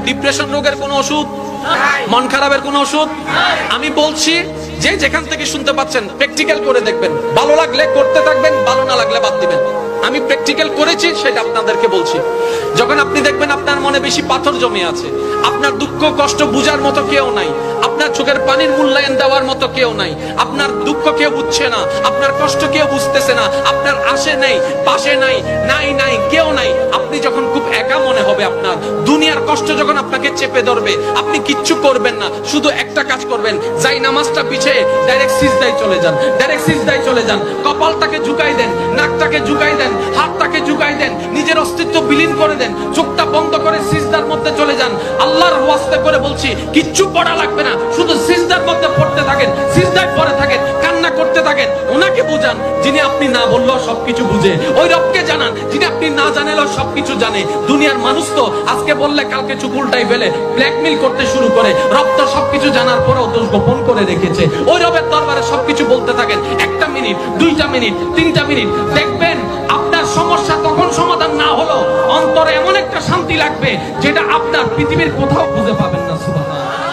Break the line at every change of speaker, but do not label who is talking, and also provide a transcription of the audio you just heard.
Depression রোগের কোনো ওষুধ, মন খারাপের কোনো ওষুধ? আমি বলছি যে যেখান থেকে শুনতে পাচ্ছেন প্র্যাকটিক্যাল করে দেখবেন, ভালো লাগলে করতে থাকবেন, ভালো না লাগলে বাদ দিবেন। আমি প্র্যাকটিক্যাল করেছি, সেটা আপনাদেরকে বলছি। যখন আপনি দেখবেন আপনার মনে বেশি পাথর জমে আছে, আপনার দুঃখ কষ্ট বুঝার মতো কেউ নাই, আপনার চোখের পানির মূল্যায়ন দেওয়ার মতো কেউ নাই, আপনার দুঃখ কেউ বুঝছে না, আপনার কষ্ট কেউ বুঝতেছে না, আপনার আশে নেই, পাশে নাই, নাই কেউ নাই, আপনি যখন খুব একা মনে হবে, আপনার দুনিয়ার কষ্ট যখন আপনাকে চেপে ধরবে, আপনি কিচ্ছু করবেন না, শুধু একটা কাজ করবেন, যাই নামাজটা পিছিয়ে ডাইরেক্ট সিজদায় চলে যান, ডাইরেক্ট সিজদায় চলে যান, কপালটাকে ঝুঁকাই দেন, নাকটাকে ঝুঁকাই দেন, হাতটাকে ঝুঁকাই দেন, নিজের অস্তিত্ব বিলীন করে দেন, চোখটা বন্ধ করে সিজদার মধ্যে চলে যান। আল্লাহর ওয়াস্তে করে বলছি, কিচ্ছু পড়া লাগবে না, শুধু সিজদার মধ্যে পড়তে থাকেন, সিজদায় পড়ে থাকেন, কান্না করতে থাকেন। ওনাকে বুঝান যিনি আপনি না বললেও সবকিছু বুঝে, ওই রবকে জানান যিনি আপনি না জানালেও সবকিছু জানে। দুনিয়ার মানুষ তো আজকে বললে কালকে চুপ উল্টাই ফেলে, ব্ল্যাকমেইল করতে শুরু করে। রব তো সবকিছু জানার পরেও দোষ গোপন করে রেখেছে। ওই রবের দরবারে সবকিছু বলতে থাকেন, 1টা মিনিট, 2টা মিনিট, 3টা মিনিট, দেখবেন আপনার সমস্যা তখন সমাধান না হলো অন্তরে এমন একটা শান্তি লাগবে যেটা আপনার পৃথিবীর কোথাও খুঁজে পাবেন না। সুবহানাল্লাহ।